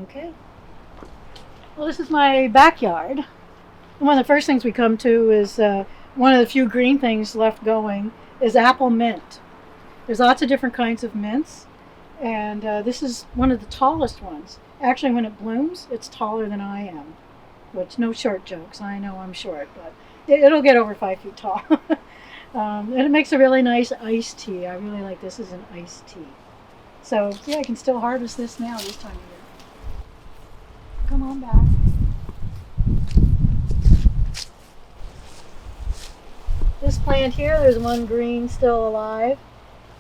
Okay. Well, this is my backyard. One of the first things we come to is one of the few green things left going is apple mint. There's lots of different kinds of mints, and this is one of the tallest ones. Actually, when it blooms, it's taller than I am, which no short jokes. I know I'm short, but it'll get over 5 feet tall. And it makes a really nice iced tea. I really like this as an iced tea. So, yeah, I can still harvest this now this time of year. Come on back. This plant here, there's one green still alive.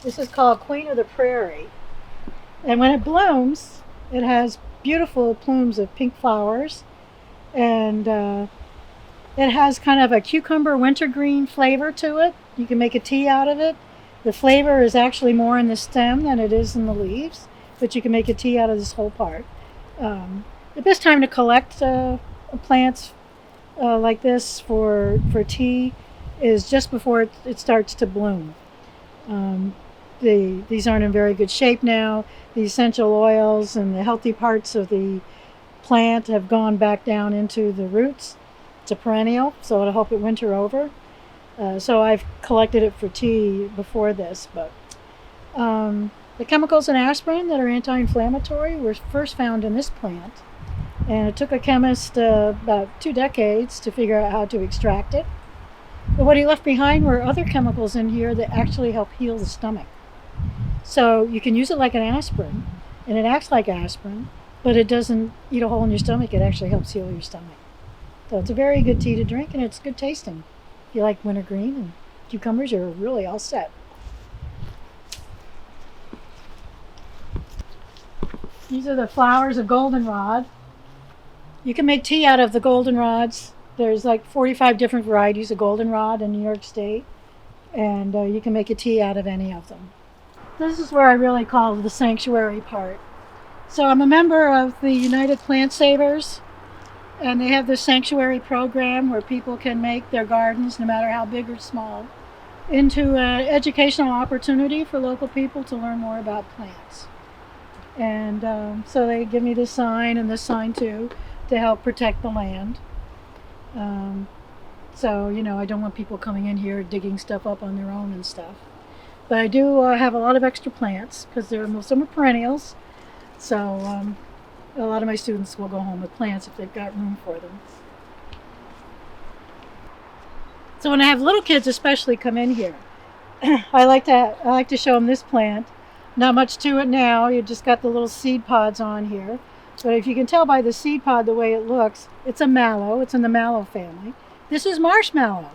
This is called Queen of the Prairie. And when it blooms, it has beautiful plumes of pink flowers. And it has kind of a cucumber wintergreen flavor to it. You can make a tea out of it. The flavor is actually more in the stem than it is in the leaves, but you can make a tea out of this whole part. The best time to collect plants like this for tea is just before it starts to bloom. These aren't in very good shape now. The essential oils and the healthy parts of the plant have gone back down into the roots. It's a perennial, so it'll help it winter over. So I've collected it for tea before this, but the chemicals in aspirin that are anti-inflammatory were first found in this plant, and it took a chemist about 2 decades to figure out how to extract it. But what he left behind were other chemicals in here that actually help heal the stomach. So you can use it like an aspirin, and it acts like aspirin, but it doesn't eat a hole in your stomach. It actually helps heal your stomach. So it's a very good tea to drink, and it's good tasting. If you like wintergreen and cucumbers, you're really all set. These are the flowers of goldenrod. You can make tea out of the goldenrods. There's like 45 different varieties of goldenrod in New York State, and you can make a tea out of any of them. This is where I really call the sanctuary part. So I'm a member of the United Plant Savers, and they have this sanctuary program where people can make their gardens, no matter how big or small, into an educational opportunity for local people to learn more about plants. And so they give me this sign and this sign too to help protect the land. So, I don't want people coming in here digging stuff up on their own and stuff. But I do have a lot of extra plants because most of them are perennials. So a lot of my students will go home with plants if they've got room for them. So when I have little kids especially come in here, I like to show them this plant. Not much to it now. You just got the little seed pods on here. But if you can tell by the seed pod the way it looks, it's a mallow. It's in the mallow family. This is marshmallow.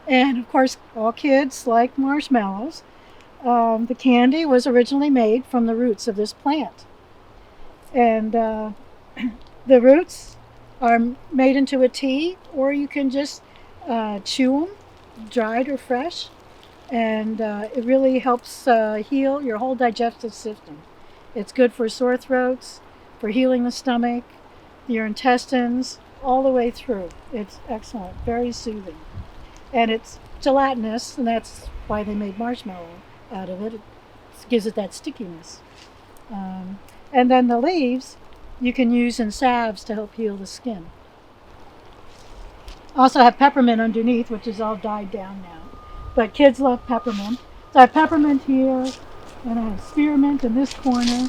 And of course, all kids like marshmallows. The candy was originally made from the roots of this plant. And the roots are made into a tea, or you can just chew them, dried or fresh. And it really helps heal your whole digestive system. It's good for sore throats, for healing the stomach, your intestines, all the way through. It's excellent, very soothing. And it's gelatinous, and that's why they made marshmallow out of it. It gives it that stickiness. And then the leaves you can use in salves to help heal the skin. Also have peppermint underneath, which is all died down now. But kids love peppermint. So I have peppermint here, and I have spearmint in this corner,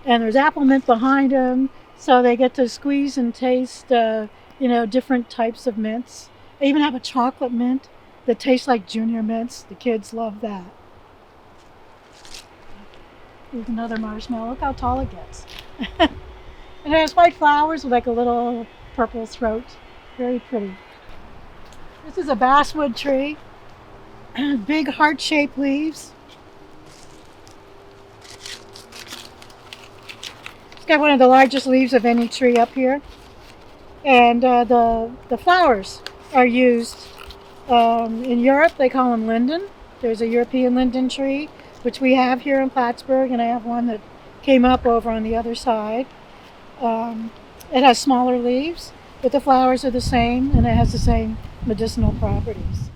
and there's apple mint behind them, so they get to squeeze and taste, different types of mints. I even have a chocolate mint that tastes like junior mints. The kids love that. Here's another marshmallow. Look how tall it gets. And it has white flowers with like a little purple throat. Very pretty. This is a basswood tree. Big heart-shaped leaves. It's got one of the largest leaves of any tree up here. And the flowers are used in Europe. They call them linden. There's a European linden tree, which we have here in Plattsburgh, and I have one that came up over on the other side. It has smaller leaves, but the flowers are the same, and it has the same medicinal properties.